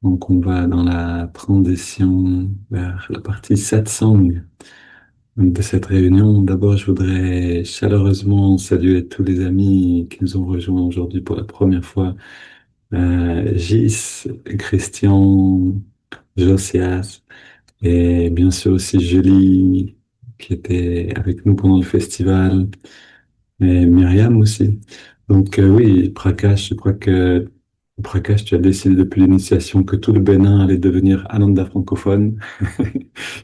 Donc, on va dans la transition vers la partie satsang de cette réunion. D'abord, je voudrais chaleureusement saluer tous les amis qui nous ont rejoints aujourd'hui pour la première fois. Gis, Christian, Josias et bien sûr aussi Julie qui était avec nous pendant le festival et Myriam aussi. Donc oui, Prakash, je crois que Prakash, tu as décidé depuis l'initiation que tout le Bénin allait devenir Ananda francophone.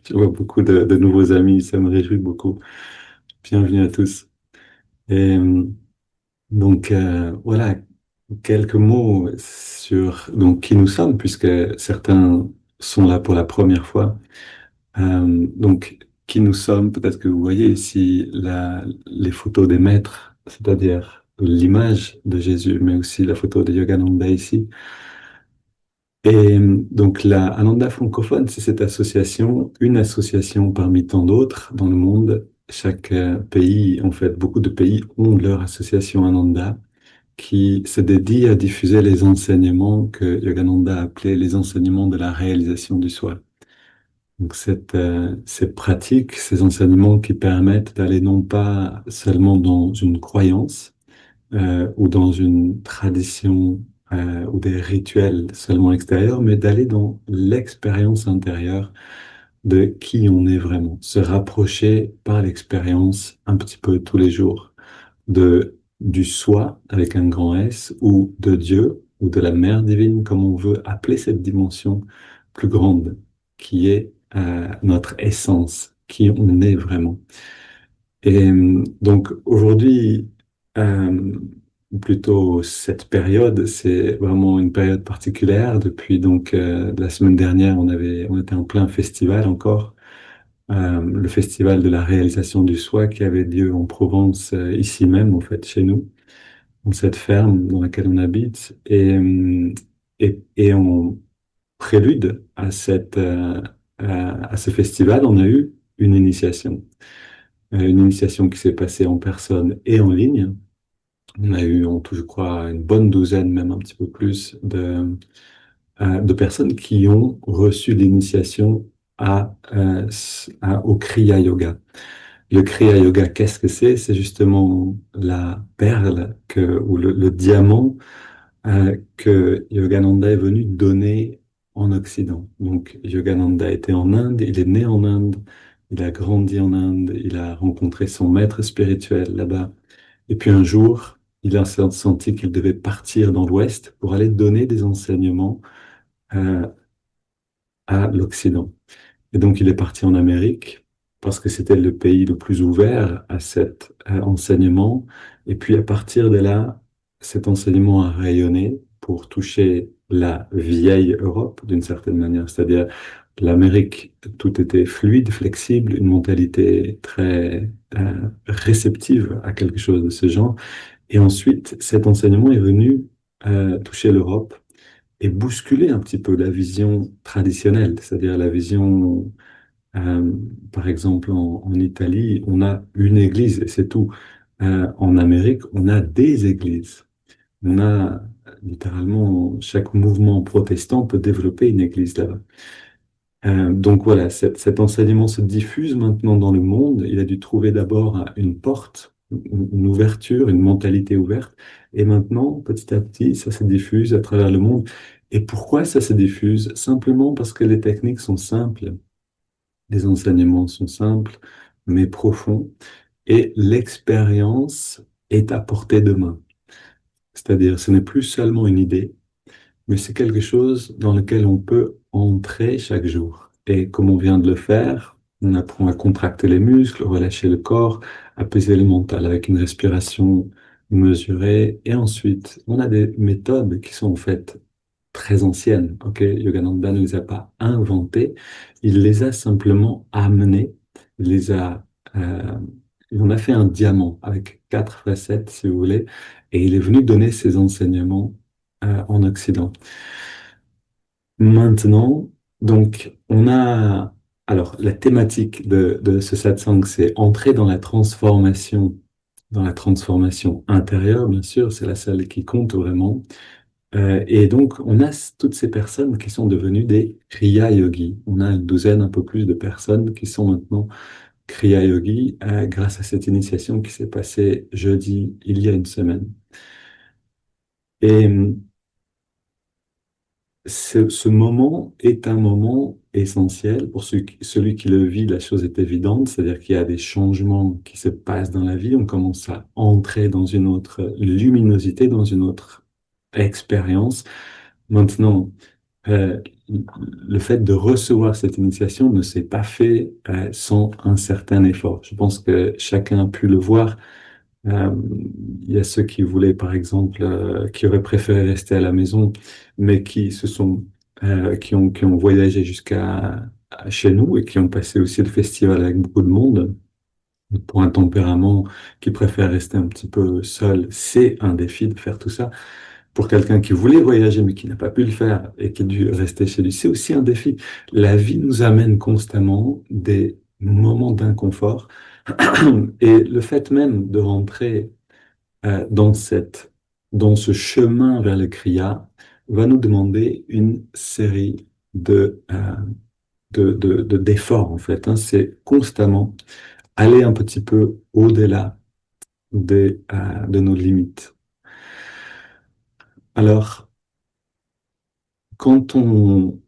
Je vois beaucoup de nouveaux amis, ça me réjouit beaucoup. Bienvenue à tous. Et donc voilà, quelques mots sur donc qui nous sommes, puisque certains sont là pour la première fois. Donc, qui nous sommes, peut-être que vous voyez ici les photos des maîtres, c'est-à-dire l'image de Jésus, mais aussi la photo de Yogananda ici. Et donc, la Ananda francophone, c'est cette association, une association parmi tant d'autres dans le monde. Chaque pays, en fait, beaucoup de pays ont leur association Ananda qui se dédie à diffuser les enseignements que Yogananda a appelés les enseignements de la réalisation du soi. Donc ces pratiques, ces enseignements qui permettent d'aller non pas seulement dans une croyance ou dans une tradition ou des rituels seulement extérieurs, mais d'aller dans l'expérience intérieure de qui on est vraiment, se rapprocher par l'expérience un petit peu tous les jours du soi avec un grand S ou de Dieu ou de la mère divine, comme on veut appeler cette dimension plus grande qui est notre essence, qui on est vraiment. Et donc aujourd'hui, euh, plutôt cette période, c'est vraiment une période particulière. Depuis donc la semaine dernière, on était en plein festival encore, le festival de la réalisation du soi qui avait lieu en Provence, ici même en fait, chez nous, dans cette ferme dans laquelle on habite. Et en prélude à à ce festival, on a eu une initiation qui s'est passée en personne et en ligne. On a eu en tout, je crois, une bonne douzaine, même un petit peu plus, de personnes qui ont reçu l'initiation au Kriya Yoga. Le Kriya Yoga, qu'est-ce que c'est? C'est justement la perle ou le diamant que Yogananda est venu donner en Occident. Donc, Yogananda était en Inde, il est né en Inde, il a grandi en Inde, il a rencontré son maître spirituel là-bas. Et puis un jour, il a senti qu'il devait partir dans l'Ouest pour aller donner des enseignements euh, à l'Occident. Et donc, il est parti en Amérique parce que c'était le pays le plus ouvert à cet enseignement. Et puis, à partir de là, cet enseignement a rayonné pour toucher la vieille Europe d'une certaine manière. C'est-à-dire, l'Amérique, tout était fluide, flexible, une mentalité très réceptive à quelque chose de ce genre. Et ensuite, cet enseignement est venu toucher l'Europe et bousculer un petit peu la vision traditionnelle, c'est-à-dire la vision euh, par exemple, en Italie, on a une église et c'est tout. En Amérique, on a des églises. On a littéralement, chaque mouvement protestant peut développer une église là-bas. Donc voilà, cet enseignement se diffuse maintenant dans le monde. Il a dû trouver d'abord une porte, une ouverture, une mentalité ouverte. Et maintenant, petit à petit, ça se diffuse à travers le monde. Et pourquoi ça se diffuse? Simplement parce que les techniques sont simples. Les enseignements sont simples, mais profonds, et l'expérience est à portée de main. C'est-à-dire, ce n'est plus seulement une idée, mais c'est quelque chose dans lequel on peut entrer chaque jour. Et comme on vient de le faire, on apprend à contracter les muscles, relâcher le corps, apaiser le mental avec une respiration mesurée. Et ensuite, on a des méthodes qui sont en fait très anciennes. Ok, Yogananda ne les a pas inventées, il les a simplement amenées, il les a, euh, il en a fait un diamant avec quatre facettes, si vous voulez, et il est venu donner ses enseignements en Occident. Maintenant, donc, on a, alors, la thématique de ce satsang, c'est entrer dans la transformation intérieure, bien sûr, c'est la seule qui compte vraiment. Et donc, on a toutes ces personnes qui sont devenues des Kriya Yogis. On a une douzaine, un peu plus de personnes qui sont maintenant Kriya Yogi grâce à cette initiation qui s'est passée jeudi, il y a une semaine. Et ce moment est un moment essentiel pour celui qui le vit. La chose est évidente, c'est-à-dire qu'il y a des changements qui se passent dans la vie. On commence à entrer dans une autre luminosité, dans une autre expérience. Maintenant, euh, le fait de recevoir cette initiation ne s'est pas fait sans un certain effort. Je pense que chacun a pu le voir. Euh, il y a ceux qui voulaient, par exemple, qui auraient préféré rester à la maison, mais qui ont voyagé à chez nous et qui ont passé aussi le festival avec beaucoup de monde. Pour un tempérament qui préfère rester un petit peu seul, c'est un défi de faire tout ça. Pour quelqu'un qui voulait voyager mais qui n'a pas pu le faire et qui a dû rester chez lui, c'est aussi un défi. La vie nous amène constamment des moments d'inconfort et le fait même de rentrer dans ce chemin vers le Kriya va nous demander une série d'efforts, en fait, hein. C'est constamment aller un petit peu au-delà de nos limites. Alors, quand on,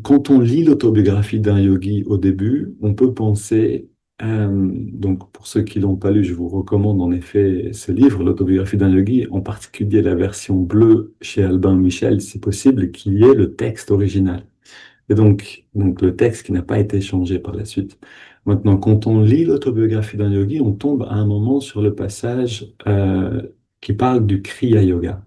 quand on lit l'autobiographie d'un yogi au début, on peut penser, donc pour ceux qui l'ont pas lu, je vous recommande en effet ce livre, l'autobiographie d'un yogi, en particulier la version bleue chez Albin Michel, si possible, qui est le texte original. Et donc le texte qui n'a pas été changé par la suite. Maintenant, quand on lit l'autobiographie d'un yogi, on tombe à un moment sur le passage qui parle du Kriya Yoga.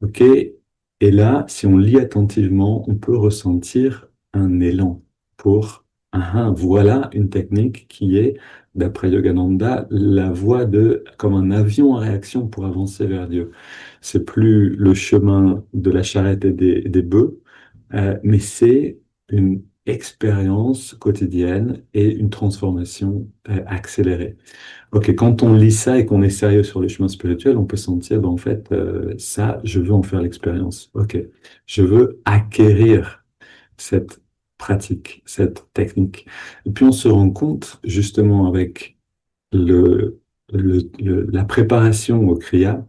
OK? Et là, si on lit attentivement, on peut ressentir un élan pour, voilà une technique qui est, d'après Yogananda, la voie comme un avion en réaction pour avancer vers Dieu. C'est plus le chemin de la charrette et des bœufs, mais c'est une expérience quotidienne et une transformation accélérée. Ok, quand on lit ça et qu'on est sérieux sur le chemin spirituel, on peut sentir, ben, en fait, ça, je veux en faire l'expérience. Ok, je veux acquérir cette pratique, cette technique. Et puis on se rend compte, justement, avec la préparation au Kriya,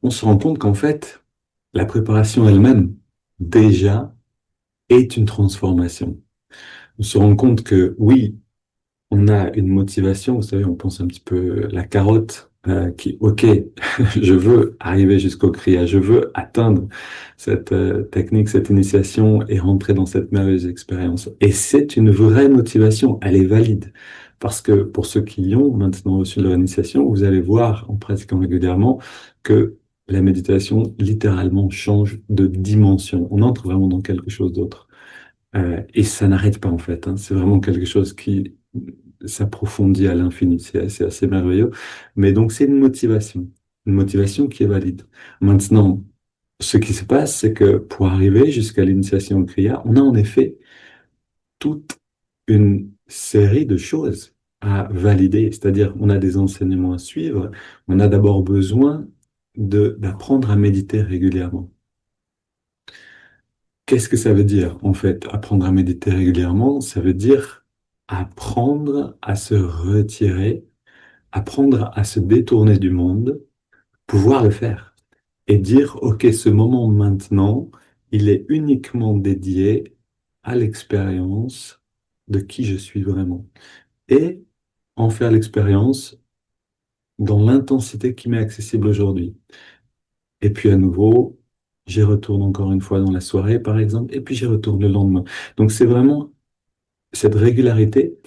on se rend compte qu'en fait, la préparation elle-même, déjà, est une transformation. On se rend compte que oui, on a une motivation, vous savez, on pense un petit peu la carotte qui, ok, je veux arriver jusqu'au Kriya, je veux atteindre cette technique, cette initiation et rentrer dans cette merveilleuse expérience. Et c'est une vraie motivation, elle est valide. Parce que pour ceux qui ont maintenant reçu leur initiation, vous allez voir en pratiquant régulièrement que la méditation littéralement change de dimension. On entre vraiment dans quelque chose d'autre. Et ça n'arrête pas en fait, hein. C'est vraiment quelque chose qui s'approfondit à l'infini. C'est assez merveilleux. Mais donc c'est une motivation qui est valide. Maintenant, ce qui se passe, c'est que pour arriver jusqu'à l'initiation au Kriya, on a en effet toute une série de choses à valider. C'est-à-dire, on a des enseignements à suivre. On a d'abord besoin d'apprendre à méditer régulièrement. Qu'est-ce que ça veut dire, en fait, apprendre à méditer régulièrement? Ça veut dire apprendre à se retirer, apprendre à se détourner du monde, pouvoir le faire et dire, OK, ce moment maintenant, il est uniquement dédié à l'expérience de qui je suis vraiment et en faire l'expérience dans l'intensité qui m'est accessible aujourd'hui. Et puis à nouveau, j'y retourne encore une fois dans la soirée, par exemple, et puis j'y retourne le lendemain. Donc c'est vraiment cette régularité,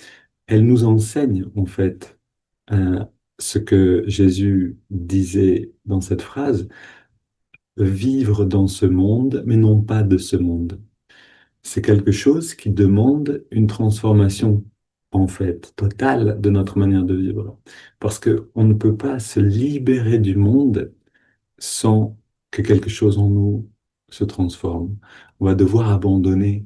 elle nous enseigne en fait euh, ce que Jésus disait dans cette phrase, vivre dans ce monde, mais non pas de ce monde. C'est quelque chose qui demande une transformation en fait totale de notre manière de vivre. Parce que on ne peut pas se libérer du monde sans que quelque chose en nous se transforme. On va devoir abandonner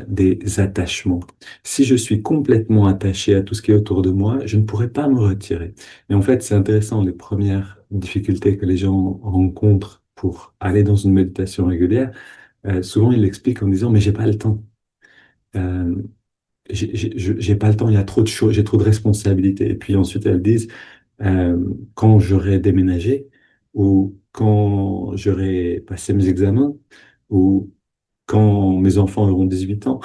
des attachements. Si je suis complètement attaché à tout ce qui est autour de moi, je ne pourrai pas me retirer. Et en fait, c'est intéressant, les premières difficultés que les gens rencontrent pour aller dans une méditation régulière, souvent il l'explique en disant, mais j'ai pas le temps. Euh, j'ai pas le temps, il y a trop de choses, j'ai trop de responsabilités. Et puis ensuite, elles disent, euh, quand j'aurai déménagé, ou quand j'aurai passé mes examens, ou quand mes enfants auront 18 ans,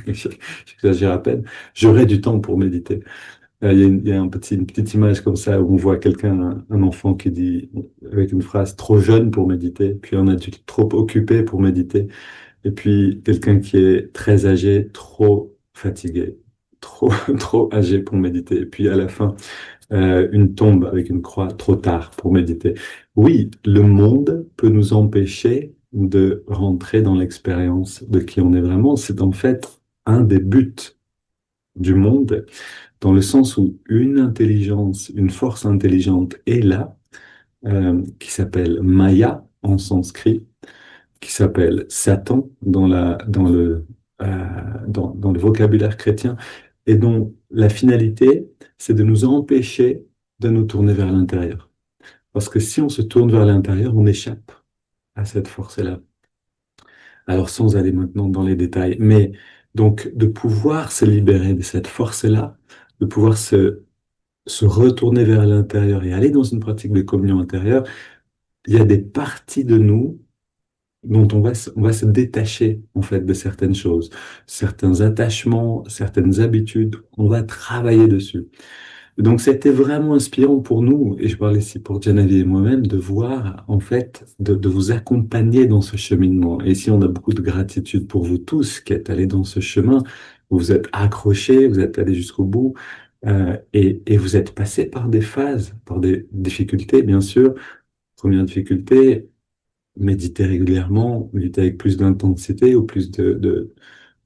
j'exagère à peine, j'aurai du temps pour méditer. Il y a une petite image comme ça où on voit quelqu'un, un enfant qui dit avec une phrase trop jeune pour méditer, puis un adulte trop occupé pour méditer, et puis quelqu'un qui est très âgé, trop fatigué, trop, trop âgé pour méditer. Et puis à la fin, une tombe avec une croix trop tard pour méditer. Oui, le monde peut nous empêcher de rentrer dans l'expérience de qui on est vraiment. C'est en fait un des buts du monde, dans le sens où une intelligence, une force intelligente est là, qui s'appelle Maya en sanskrit, qui s'appelle Satan dans le vocabulaire chrétien, et dont la finalité, c'est de nous empêcher de nous tourner vers l'intérieur. Parce que si on se tourne vers l'intérieur, on échappe à cette force-là. Alors sans aller maintenant dans les détails, mais donc de pouvoir se libérer de cette force-là, de pouvoir se retourner vers l'intérieur et aller dans une pratique de communion intérieure, il y a des parties de nous dont on va se détacher en fait de certaines choses, certains attachements, certaines habitudes, on va travailler dessus. Donc c'était vraiment inspirant pour nous, et je parle ici pour Geneviève et moi-même, de voir en fait, de vous accompagner dans ce cheminement. Et ici on a beaucoup de gratitude pour vous tous qui êtes allés dans ce chemin, vous êtes accrochés, vous êtes allés jusqu'au bout, et vous êtes passés par des phases, par des difficultés bien sûr. Première difficulté, méditer régulièrement, méditer avec plus d'intensité ou plus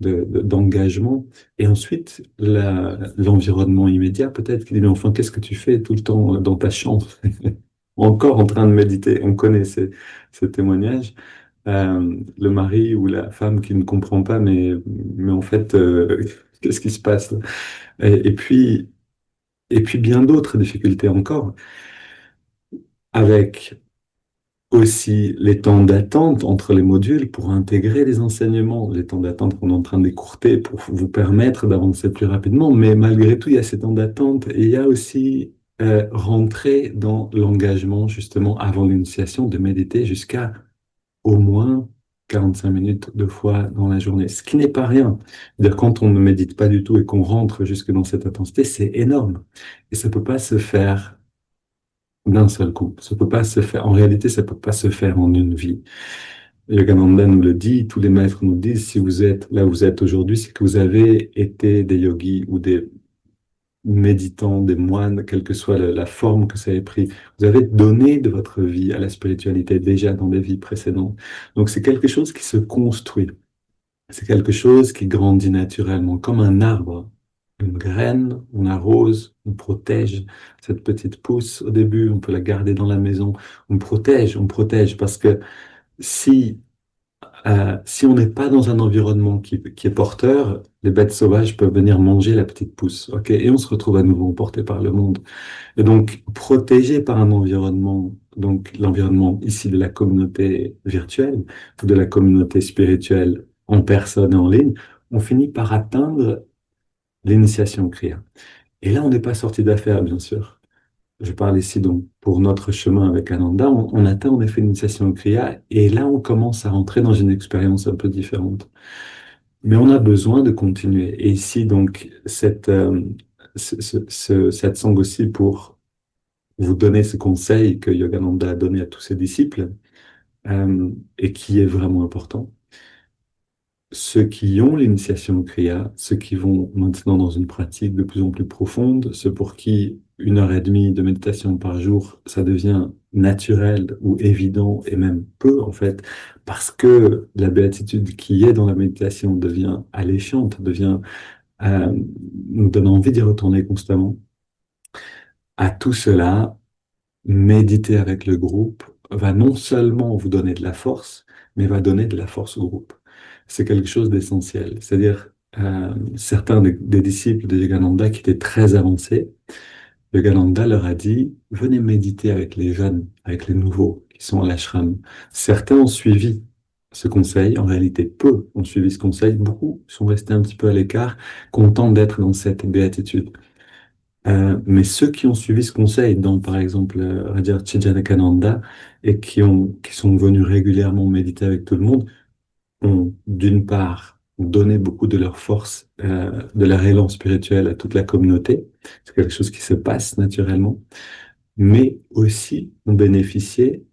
d'engagement. Et ensuite, l'environnement immédiat, peut-être, qui dit, mais enfin, qu'est-ce que tu fais tout le temps dans ta chambre, encore en train de méditer? On connaît ces témoignages. Le mari ou la femme qui ne comprend pas, mais en fait, qu'est-ce qui se passe? Et puis bien d'autres difficultés encore, avec aussi les temps d'attente entre les modules pour intégrer les enseignements, les temps d'attente qu'on est en train d'écourter pour vous permettre d'avancer plus rapidement. Mais malgré tout, il y a ces temps d'attente et il y a aussi rentrer dans l'engagement justement avant l'initiation de méditer jusqu'à au moins 45 minutes deux fois dans la journée, ce qui n'est pas rien. C'est-à-dire quand on ne médite pas du tout et qu'on rentre jusque dans cette intensité, c'est énorme. Et ça peut pas se faire d'un seul coup. Ça peut pas se faire. En réalité, ça peut pas se faire en une vie. Yogananda nous le dit, tous les maîtres nous disent, si vous êtes là où vous êtes aujourd'hui, c'est que vous avez été des yogis ou des méditants, des moines, quelle que soit la forme que ça ait pris. Vous avez donné de votre vie à la spiritualité déjà dans des vies précédentes. Donc c'est quelque chose qui se construit. C'est quelque chose qui grandit naturellement, comme un arbre. Une graine, on arrose, on protège cette petite pousse au début, on peut la garder dans la maison, on protège, parce que si, si on n'est pas dans un environnement qui est porteur, les bêtes sauvages peuvent venir manger la petite pousse, ok? Et on se retrouve à nouveau emporté par le monde. Et donc, protégé par un environnement, donc l'environnement ici de la communauté virtuelle, ou de la communauté spirituelle en personne et en ligne, on finit par atteindre l'initiation Kriya. Et là, on n'est pas sorti d'affaire, bien sûr. Je parle ici donc pour notre chemin avec Ananda, on atteint en effet l'initiation Kriya, et là, on commence à rentrer dans une expérience un peu différente. Mais on a besoin de continuer. Et ici, donc, cette sangue aussi pour vous donner ce conseil que Yogananda a donné à tous ses disciples, et qui est vraiment important. Ceux qui ont l'initiation au Kriya, ceux qui vont maintenant dans une pratique de plus en plus profonde, ceux pour qui 1 heure et demie de méditation par jour, ça devient naturel ou évident et même peu en fait, parce que la béatitude qui est dans la méditation devient alléchante, euh, nous donne envie d'y retourner constamment. À tout cela, méditer avec le groupe va non seulement vous donner de la force, mais va donner de la force au groupe. C'est quelque chose d'essentiel. C'est-à-dire, certains des disciples de Yogananda qui étaient très avancés, Yogananda leur a dit, venez méditer avec les jeunes, avec les nouveaux qui sont à l'ashram. Certains ont suivi ce conseil, en réalité peu ont suivi ce conseil, beaucoup sont restés un petit peu à l'écart, contents d'être dans cette béatitude. Mais ceux qui ont suivi ce conseil, dont par exemple Raja Chidjanakananda, et qui sont venus régulièrement méditer avec tout le monde, ont d'une part donné beaucoup de leur force, de leur élan spirituel à toute la communauté. C'est quelque chose qui se passe naturellement, mais aussi ont bénéficié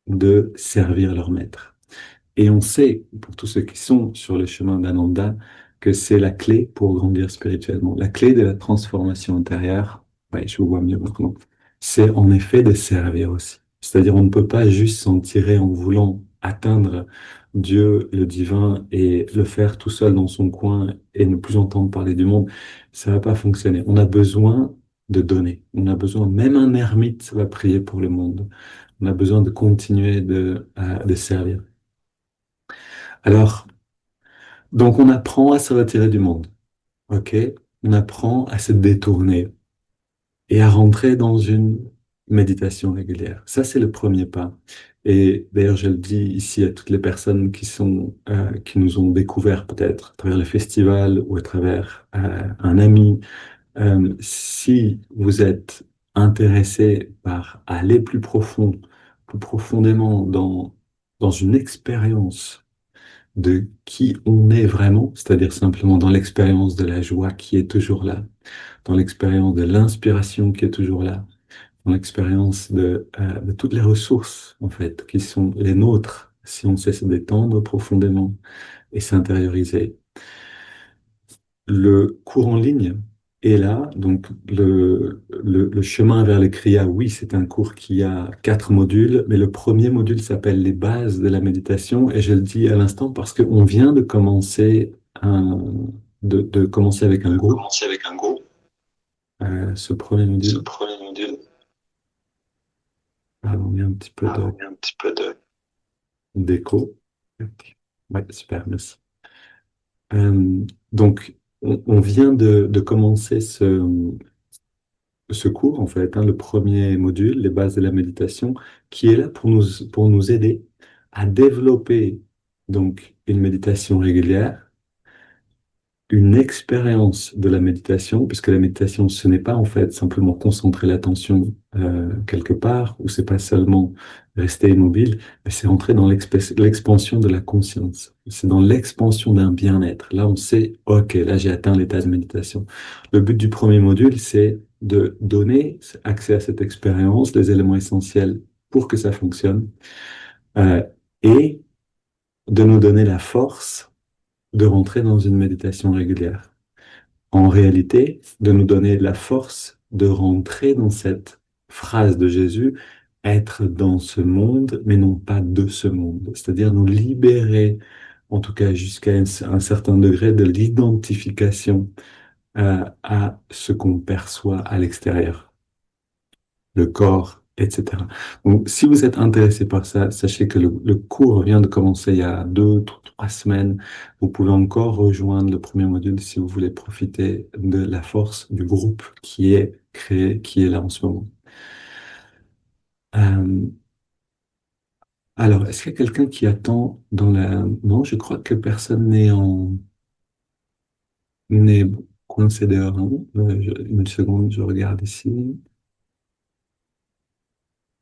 de servir leur maître. Et on sait, pour tous ceux qui sont sur le chemin d'Ananda, que c'est la clé pour grandir spirituellement. La clé de la transformation intérieure, ouais, je vous vois mieux maintenant, c'est en effet de servir aussi. C'est-à-dire, on ne peut pas juste s'en tirer en voulant atteindre Dieu, le divin, et le faire tout seul dans son coin et ne plus entendre parler du monde. Ça va pas fonctionner. On a besoin de donner. On a besoin, même un ermite va prier pour le monde. On a besoin de continuer de servir. Alors, donc on apprend à se retirer du monde, ok? On apprend à se détourner et à rentrer dans une méditation régulière. Ça, c'est le premier pas. Et d'ailleurs, je le dis ici à toutes les personnes qui nous ont découvert peut-être à travers le festival ou à travers un ami. Si vous êtes intéressé par aller plus profond, plus profondément dans une expérience de qui on est vraiment, c'est-à-dire simplement dans l'expérience de la joie qui est toujours là, dans l'expérience de l'inspiration qui est toujours là, dans l'expérience de toutes les ressources, en fait, qui sont les nôtres, si on sait se détendre profondément et s'intérioriser. Le cours en ligne est là, donc le chemin vers les Kriyas, oui, c'est un cours qui a 4 modules, mais le premier module s'appelle les bases de la méditation, et je le dis à l'instant parce qu'on vient de commencer de commencer avec un groupe, ce premier module. Pardon, il y a un petit peu d'écho. Ouais, super, merci. Donc, on vient de commencer ce cours, en fait, hein, le premier module, les bases de la méditation, qui est là pour nous aider à développer donc une méditation régulière, une expérience de la méditation, puisque la méditation, ce n'est pas en fait simplement concentrer l'attention quelque part, ou c'est pas seulement rester immobile, mais c'est entrer dans l'expansion de la conscience. C'est dans l'expansion d'un bien-être. Là, on sait, OK, là, j'ai atteint l'état de méditation. Le but du premier module, c'est de donner accès à cette expérience, les éléments essentiels pour que ça fonctionne, euh, et de nous donner la force de rentrer dans une méditation régulière. En réalité, de nous donner la force de rentrer dans cette phrase de Jésus, être dans ce monde, mais non pas de ce monde. C'est-à-dire nous libérer, en tout cas jusqu'à un certain degré, de l'identification à ce qu'on perçoit à l'extérieur, le corps, etc. Donc, si vous êtes intéressé par ça, sachez que le cours vient de commencer il y a 2, 3 semaines. Vous pouvez encore rejoindre le premier module si vous voulez profiter de la force du groupe qui est créé, qui est là en ce moment. Euh, alors, est-ce qu'il y a quelqu'un qui attend dans la... Non, je crois que personne n'est coincé dehors, hein. Une seconde, je regarde ici.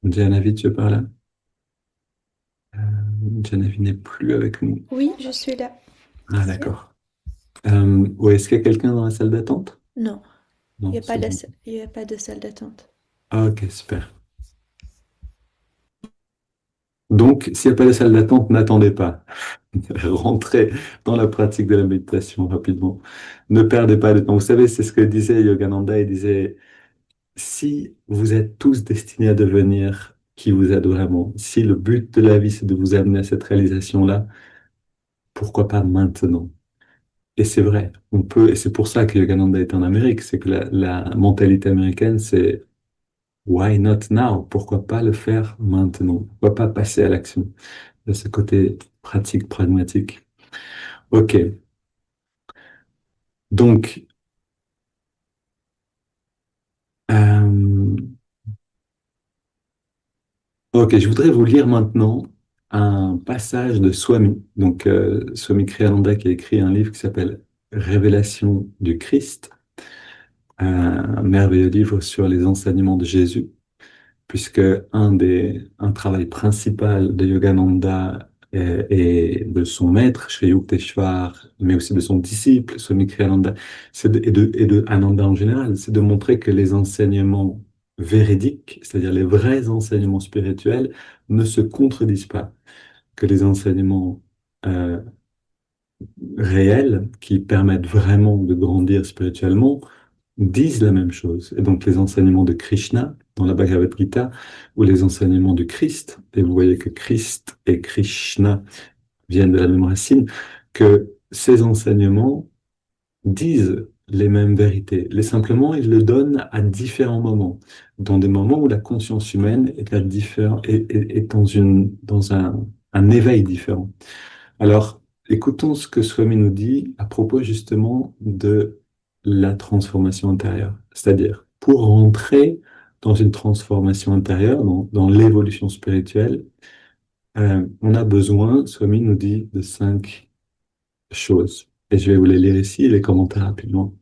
Janavi, tu parles là? Janavi n'est plus avec nous. Oui, je suis là. Ah, d'accord. Ou est-ce qu'il y a quelqu'un dans la salle d'attente? Non, Non, c'est bon. il y a pas de salle d'attente. Ah, ok, super. Donc, s'il n'y a pas de salle d'attente, n'attendez pas. Rentrez dans la pratique de la méditation rapidement. Ne perdez pas de temps. Vous savez, c'est ce que disait Yogananda. Il disait, si vous êtes tous destinés à devenir qui vous êtes vraiment, si le but de la vie, c'est de vous amener à cette réalisation-là, pourquoi pas maintenant? Et c'est vrai, on peut, et c'est pour ça que Yogananda est en Amérique, c'est que la mentalité américaine, c'est why not now? Pourquoi pas le faire maintenant? Pourquoi pas passer à l'action? De ce côté pratique, pragmatique. Ok. Donc, Ok, je voudrais vous lire maintenant un passage de Swami. Donc, Swami Kriyananda qui a écrit un livre qui s'appelle Révélation du Christ, un merveilleux livre sur les enseignements de Jésus, puisque un travail principal de Yogananda et de son maître, Sri Yukteswar, mais aussi de son disciple, Swami Kriyananda, et de Ananda en général, c'est de montrer que les enseignements véridiques, c'est-à-dire les vrais enseignements spirituels, ne se contredisent pas, que les enseignements euh, réels, qui permettent vraiment de grandir spirituellement, disent la même chose. Et donc les enseignements de Krishna dans la Bhagavad Gita ou les enseignements du Christ, et vous voyez que Christ et Krishna viennent de la même racine, que ces enseignements disent les mêmes vérités. Les simplement, ils le donnent à différents moments, dans des moments où la conscience humaine est, est dans un éveil différent. Alors, écoutons ce que Swami nous dit à propos justement de la transformation intérieure. C'est-à-dire, pour rentrer dans une transformation intérieure, dans l'évolution spirituelle, on a besoin, Swami nous dit, de 5 choses. Et je vais vous les lire ici et les commenter rapidement.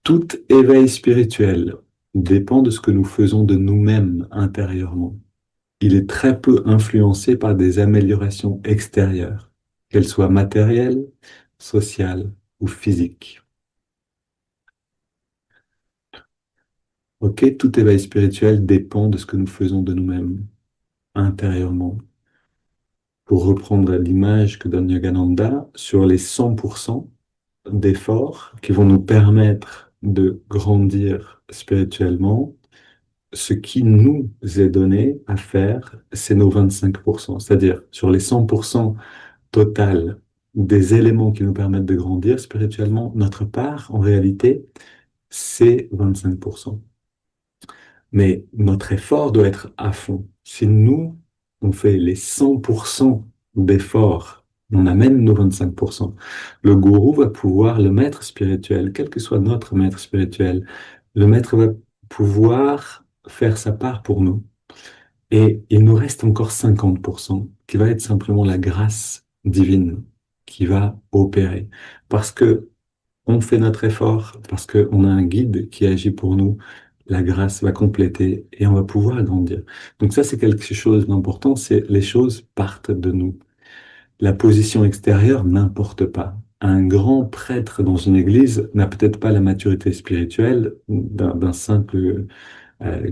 Tout éveil spirituel dépend de ce que nous faisons de nous-mêmes intérieurement. Il est très peu influencé par des améliorations extérieures, qu'elles soient matérielles, sociales ou physiques. Ok, tout éveil spirituel dépend de ce que nous faisons de nous-mêmes intérieurement. Pour reprendre l'image que donne Yogananda, sur les 100% d'efforts qui vont nous permettre de grandir spirituellement, ce qui nous est donné à faire, c'est nos 25%. C'est-à-dire, sur les 100% total des éléments qui nous permettent de grandir spirituellement, notre part, en réalité, c'est 25%. Mais notre effort doit être à fond. Si nous, on fait les 100% d'efforts, on amène nos 25%, le gourou va pouvoir, le maître spirituel, quel que soit notre maître spirituel, le maître va pouvoir faire sa part pour nous. Et il nous reste encore 50% qui va être simplement la grâce divine qui va opérer. Parce que on fait notre effort, parce qu'on a un guide qui agit pour nous, la grâce va compléter et on va pouvoir grandir. Donc ça, c'est quelque chose d'important, c'est les choses partent de nous. La position extérieure n'importe pas. Un grand prêtre dans une église n'a peut-être pas la maturité spirituelle d'un simple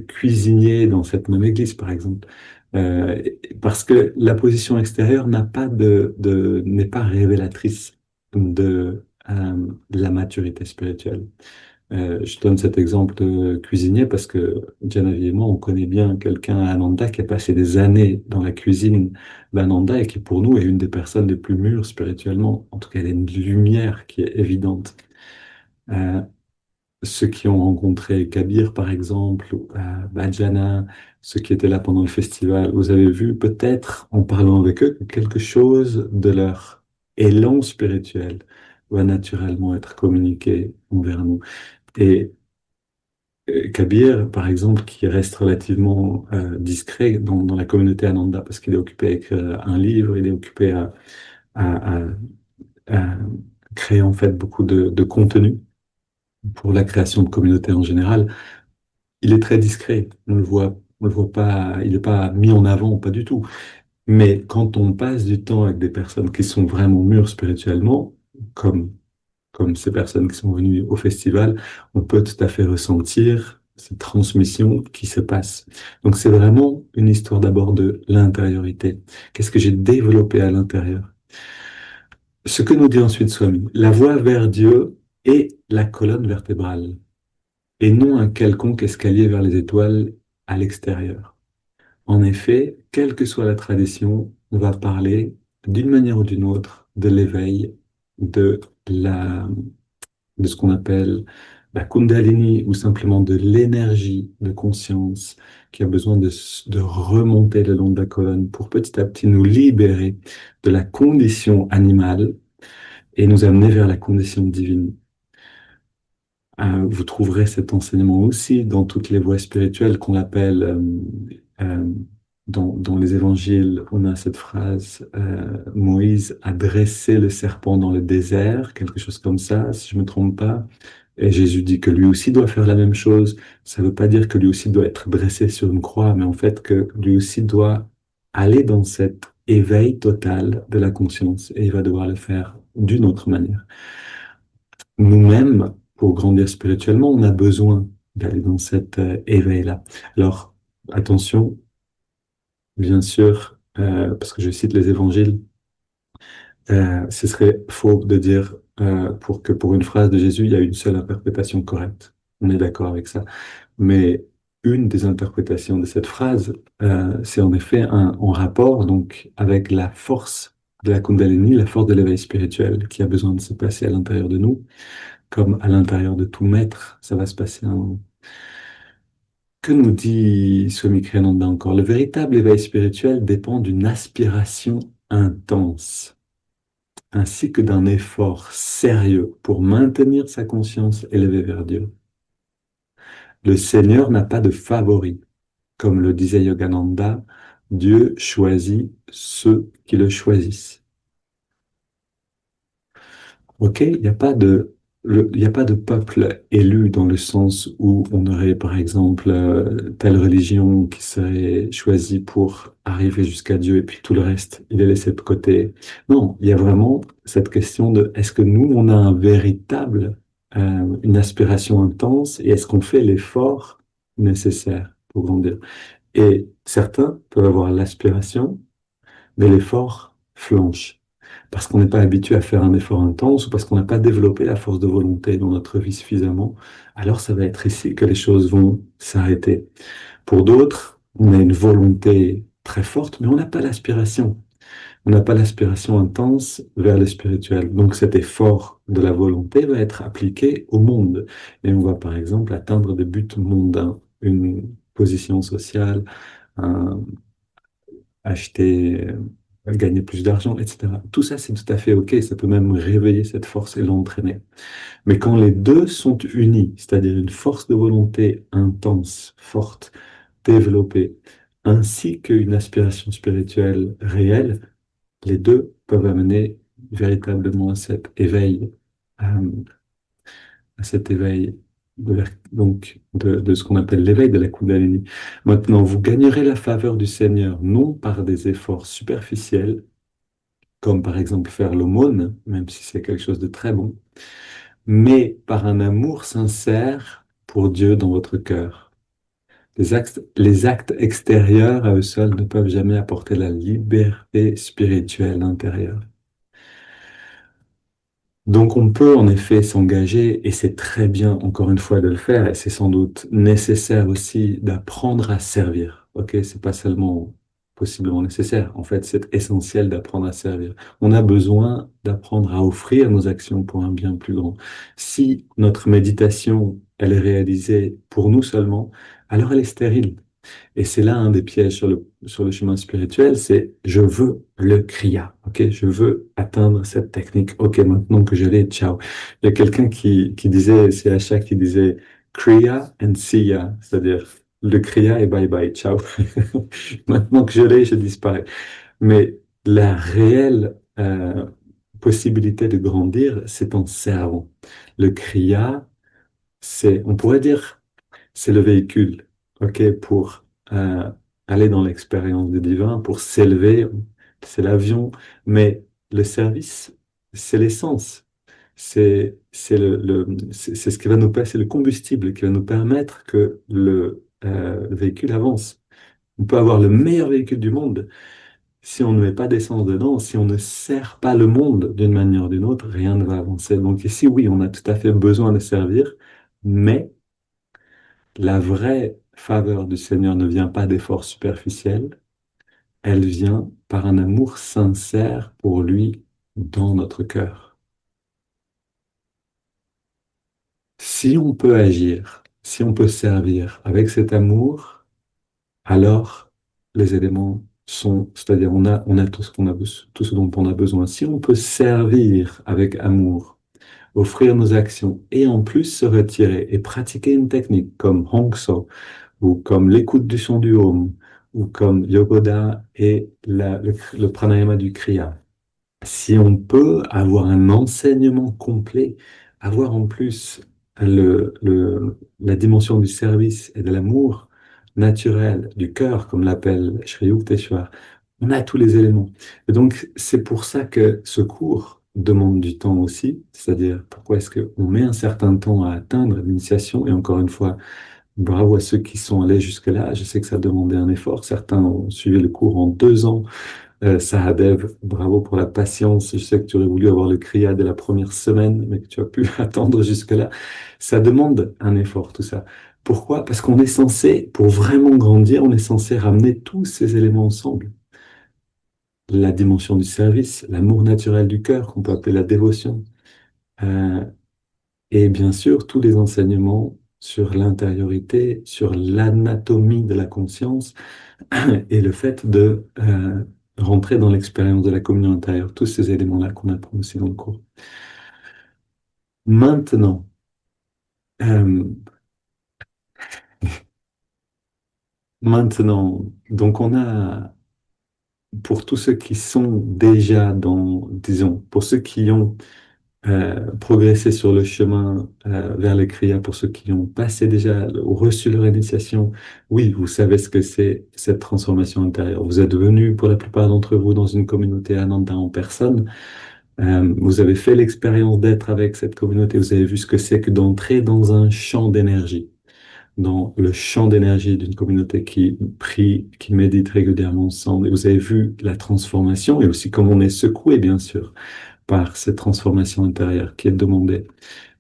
cuisinier dans cette même église, par exemple. Euh, Parce que la position extérieure n'est pas révélatrice de la maturité spirituelle. Je donne cet exemple de cuisinier parce que Janavi et moi, on connaît bien quelqu'un à Ananda qui a passé des années dans la cuisine d'Ananda et qui pour nous est une des personnes les plus mûres spirituellement. En tout cas, elle a une lumière qui est évidente. Euh, Ceux qui ont rencontré Kabir, par exemple, ou Bhajana, ceux qui étaient là pendant le festival, vous avez vu peut-être, en parlant avec eux, que quelque chose de leur élan spirituel va naturellement être communiqué envers nous. Et Kabir, par exemple, qui reste relativement discret dans la communauté Ananda, parce qu'il est occupé à écrire un livre, il est occupé à- à- à créer en fait beaucoup de contenu pour la création de communautés en général. Il est très discret. On le voit pas, il n'est pas mis en avant, pas du tout. Mais quand on passe du temps avec des personnes qui sont vraiment mûres spirituellement, comme, comme ces personnes qui sont venues au festival, on peut tout à fait ressentir cette transmission qui se passe. Donc c'est vraiment une histoire d'abord de l'intériorité. Qu'est-ce que j'ai développé à l'intérieur? Ce que nous dit ensuite Swami, la voie vers Dieu est la colonne vertébrale et non un quelconque escalier vers les étoiles à l'extérieur. En effet, quelle que soit la tradition, on va parler d'une manière ou d'une autre de l'éveil, de la, de ce qu'on appelle la Kundalini ou simplement de l'énergie de conscience qui a besoin de remonter le long de la colonne pour petit à petit nous libérer de la condition animale et nous amener vers la condition divine. Vous trouverez cet enseignement aussi dans toutes les voies spirituelles qu'on appelle dans les évangiles, on a cette phrase, Moïse a dressé le serpent dans le désert, quelque chose comme ça, si je ne me trompe pas. Et Jésus dit que lui aussi doit faire la même chose. Ça ne veut pas dire que lui aussi doit être dressé sur une croix, mais en fait que lui aussi doit aller dans cet éveil total de la conscience et il va devoir le faire d'une autre manière. Nous-mêmes, pour grandir spirituellement, on a besoin d'aller dans cet éveil-là. Alors, attention, bien sûr, parce que je cite les évangiles, ce serait faux de dire pour une phrase de Jésus, il y a une seule interprétation correcte. On est d'accord avec ça. Mais une des interprétations de cette phrase, c'est en effet en rapport donc avec la force de la Kundalini, la force de l'éveil spirituel qui a besoin de se passer à l'intérieur de nous, comme à l'intérieur de tout maître, ça va se passer. Que nous dit Swami Kriyananda encore? Le véritable éveil spirituel dépend d'une aspiration intense, ainsi que d'un effort sérieux pour maintenir sa conscience élevée vers Dieu. Le Seigneur n'a pas de favori. Comme le disait Yogananda, Dieu choisit ceux qui le choisissent. Ok, il n'y a pas de, il n'y a pas de peuple élu dans le sens où on aurait, par exemple, telle religion qui serait choisie pour arriver jusqu'à Dieu et puis tout le reste, il est laissé de côté. Non, il y a vraiment cette question de est-ce que nous, on a un véritable, une aspiration intense et est-ce qu'on fait l'effort nécessaire pour grandir? Et certains peuvent avoir l'aspiration, mais l'effort flanche. Parce qu'on n'est pas habitué à faire un effort intense ou parce qu'on n'a pas développé la force de volonté dans notre vie suffisamment, alors ça va être ici que les choses vont s'arrêter. Pour d'autres, on a une volonté très forte, mais on n'a pas l'aspiration. On n'a pas l'aspiration intense vers le spirituel. Donc cet effort de la volonté va être appliqué au monde. Et on va par exemple atteindre des buts mondains, une position sociale, un, acheter, gagner plus d'argent, etc. Tout ça, c'est tout à fait OK. Ça peut même réveiller cette force et l'entraîner. Mais quand les deux sont unis, c'est-à-dire une force de volonté intense, forte, développée, ainsi qu'une aspiration spirituelle réelle, les deux peuvent amener véritablement à cet éveil de ce qu'on appelle l'éveil de la Kundalini. Maintenant, vous gagnerez la faveur du Seigneur non par des efforts superficiels, comme par exemple faire l'aumône, même si c'est quelque chose de très bon, mais par un amour sincère pour Dieu dans votre cœur. Les actes extérieurs à eux seuls ne peuvent jamais apporter la liberté spirituelle intérieure. Donc on peut en effet s'engager, et c'est très bien encore une fois de le faire, et c'est sans doute nécessaire aussi d'apprendre à servir. Ok, c'est pas seulement possiblement nécessaire, en fait c'est essentiel d'apprendre à servir. On a besoin d'apprendre à offrir nos actions pour un bien plus grand. Si notre méditation, elle est réalisée pour nous seulement, alors elle est stérile. Et c'est là un des pièges sur le chemin spirituel, c'est je veux le kriya, ok? Je veux atteindre cette technique, ok, maintenant que je l'ai, ciao. Il y a quelqu'un qui disait, c'est Asha qui disait kriya and siya, c'est-à-dire le kriya et bye bye, ciao. Maintenant que je l'ai, je disparais. Mais la réelle possibilité de grandir, c'est en servant. Le kriya, on pourrait dire, c'est le véhicule, ok, pour euh, aller dans l'expérience du divin, pour s'élever, c'est l'avion, mais le service, c'est l'essence, c'est ce qui va nous passer, le combustible qui va nous permettre que le véhicule avance. On peut avoir le meilleur véhicule du monde. Si on ne met pas d'essence dedans, si on ne sert pas le monde d'une manière ou d'une autre, rien ne va avancer. Donc ici, oui, on a tout à fait besoin de servir, mais la vraie faveur du Seigneur ne vient pas d'efforts superficiels, elle vient par un amour sincère pour lui dans notre cœur. Si on peut agir, si on peut servir avec cet amour, alors les éléments sont, c'est-à-dire on a tout ce tout ce dont on a besoin. Si on peut servir avec amour, offrir nos actions et en plus se retirer et pratiquer une technique comme Hong So, ou comme l'écoute du son du home, ou comme Yogoda et le pranayama du Kriya. Si on peut avoir un enseignement complet, avoir en plus la dimension du service et de l'amour naturel du cœur, comme l'appelle Sri Yukteswar, on a tous les éléments. Et donc, c'est pour ça que ce cours demande du temps aussi, c'est-à-dire pourquoi est-ce qu'on met un certain temps à atteindre l'initiation, et encore une fois, bravo à ceux qui sont allés jusque-là, je sais que ça demandait un effort, certains ont suivi le cours en 2 ans, Sahadev, bravo pour la patience. Je sais que tu aurais voulu avoir le Kriya dès la première semaine, mais que tu as pu attendre jusque-là. Ça demande un effort, tout ça. Pourquoi? Parce qu'on est censé, pour vraiment grandir, on est censé ramener tous ces éléments ensemble. La dimension du service, l'amour naturel du cœur, qu'on peut appeler la dévotion, euh, et bien sûr tous les enseignements sur l'intériorité, sur l'anatomie de la conscience, et le fait de rentrer dans l'expérience de la communion intérieure, tous ces éléments-là qu'on apprend aussi dans le cours. Maintenant, euh, donc on a, pour tous ceux qui sont déjà dans, disons, pour ceux qui ont progressé sur le chemin vers le Kriya, pour ceux qui ont passé déjà ou reçu leur initiation, oui, vous savez ce que c'est cette transformation intérieure. Vous êtes venus, pour la plupart d'entre vous, dans une communauté Ananda en personne. Vous avez fait l'expérience d'être avec cette communauté, vous avez vu ce que c'est que d'entrer dans un champ d'énergie, dans le champ d'énergie d'une communauté qui prie, qui médite régulièrement ensemble. Et vous avez vu la transformation et aussi comment on est secoué, bien sûr, par cette transformation intérieure qui est demandée.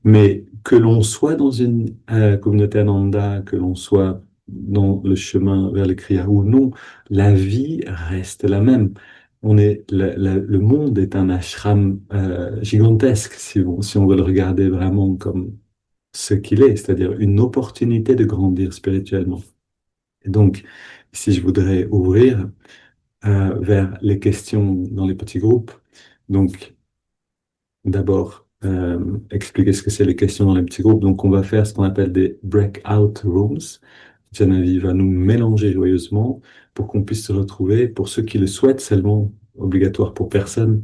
Mais que l'on soit dans une communauté Ananda, que l'on soit dans le chemin vers le Kriya ou non, la vie reste la même. Le monde est un ashram gigantesque, si on veut le regarder vraiment comme ce qu'il est, c'est-à-dire une opportunité de grandir spirituellement. Et donc, si je voudrais ouvrir vers les questions dans les petits groupes, donc d'abord expliquer ce que c'est les questions dans les petits groupes. Donc, on va faire ce qu'on appelle des breakout rooms. Janavi va nous mélanger joyeusement pour qu'on puisse se retrouver. Pour ceux qui le souhaitent, seulement obligatoire pour personne.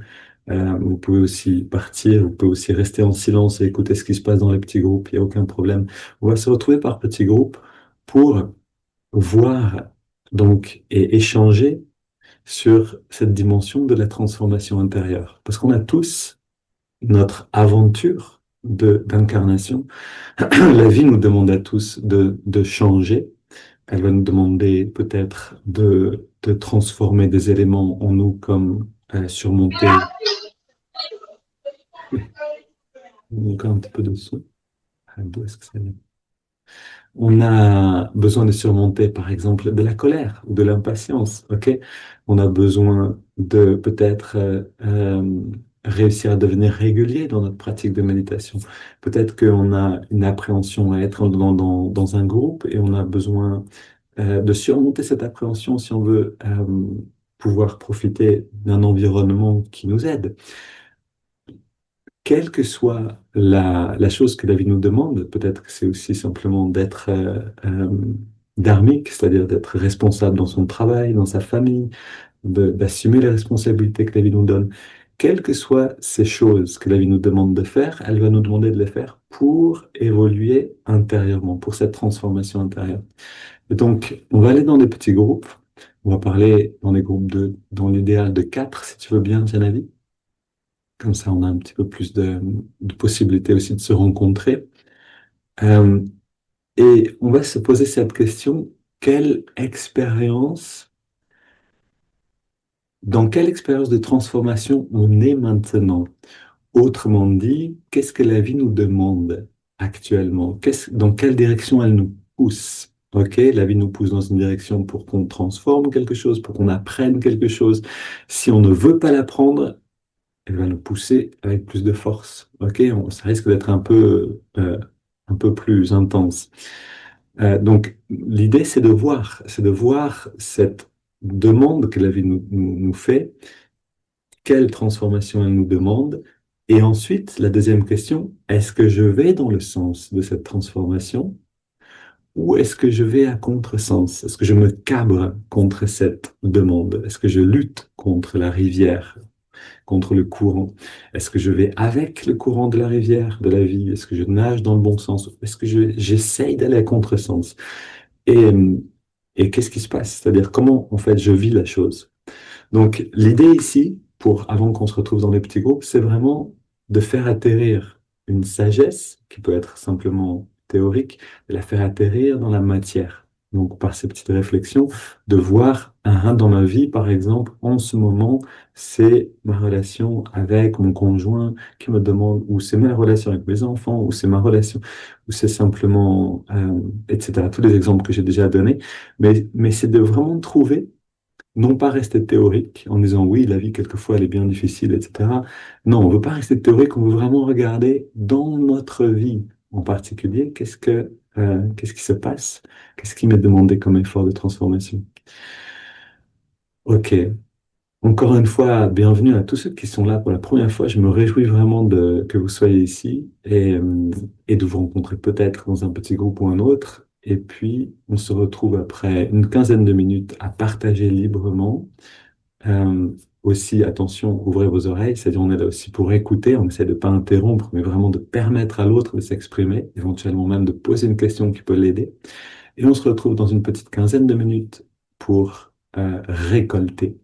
Vous pouvez aussi partir, vous pouvez aussi rester en silence et écouter ce qui se passe dans les petits groupes, il n'y a aucun problème. On va se retrouver par petits groupes pour voir donc et échanger sur cette dimension de la transformation intérieure. Parce qu'on a tous notre aventure d'incarnation. La vie nous demande à tous de changer. Elle va nous demander peut-être de transformer des éléments en nous comme surmonter encore un petit peu de son. Ah, d'où est-ce que ça vient? On a besoin de surmonter, par exemple, de la colère ou de l'impatience, ok? On a besoin de peut-être réussir à devenir régulier dans notre pratique de méditation. Peut-être qu'on a une appréhension à être dans un groupe et on a besoin de surmonter cette appréhension si on veut pouvoir profiter d'un environnement qui nous aide. Quelle que soit la chose que la vie nous demande, peut-être que c'est aussi simplement d'être dharmique, c'est-à-dire d'être responsable dans son travail, dans sa famille, d'assumer les responsabilités que la vie nous donne. Quelles que soient ces choses que la vie nous demande de faire, elle va nous demander de les faire pour évoluer intérieurement, pour cette transformation intérieure. Et donc, on va aller dans des petits groupes. On va parler dans des groupes dans l'idéal de 4, si tu veux bien, Janavi. Comme ça, on a un petit peu plus de possibilités aussi de se rencontrer. Euh, et on va se poser cette question, dans quelle expérience de transformation on est maintenant? Autrement dit, qu'est-ce que la vie nous demande actuellement? Dans quelle direction elle nous pousse? Ok, la vie nous pousse dans une direction pour qu'on transforme quelque chose, pour qu'on apprenne quelque chose. Si on ne veut pas l'apprendre, elle va nous pousser avec plus de force. Ok, ça risque d'être un peu plus intense. Donc, l'idée, c'est de voir cette demande que la vie nous fait, quelle transformation elle nous demande, et ensuite, la deuxième question, est-ce que je vais dans le sens de cette transformation, ou est-ce que je vais à contresens? Est-ce que je me cabre contre cette demande? Est-ce que je lutte contre la rivière, contre le courant? Est-ce que je vais avec le courant de la rivière, de la vie? Est-ce que je nage dans le bon sens? Est-ce que j'essaye d'aller à contresens? Et, euh, et qu'est-ce qui se passe? C'est-à-dire comment, en fait, je vis la chose? Donc, l'idée ici, avant qu'on se retrouve dans les petits groupes, c'est vraiment de faire atterrir une sagesse qui peut être simplement théorique, de la faire atterrir dans la matière. Donc, par ces petites réflexions, de voir dans ma vie, par exemple, en ce moment, c'est ma relation avec mon conjoint qui me demande, ou c'est ma relation avec mes enfants, ou c'est ma relation, ou c'est simplement, etc. Tous les exemples que j'ai déjà donnés. Mais c'est de vraiment trouver non pas rester théorique en disant oui, la vie quelquefois elle est bien difficile, etc. Non, on ne veut pas rester théorique, on veut vraiment regarder dans notre vie en particulier qu'est-ce qui se passe, qu'est-ce qui m'est demandé comme effort de transformation. Ok, encore une fois, bienvenue à tous ceux qui sont là pour la première fois. Je me réjouis vraiment que vous soyez ici et de vous rencontrer peut-être dans un petit groupe ou un autre. Et puis, on se retrouve après une quinzaine de minutes à partager librement. Euh, Aussi, attention, ouvrez vos oreilles, c'est-à-dire on est là aussi pour écouter, on essaie de ne pas interrompre, mais vraiment de permettre à l'autre de s'exprimer, éventuellement même de poser une question qui peut l'aider. Et on se retrouve dans une petite quinzaine de minutes pour récolter.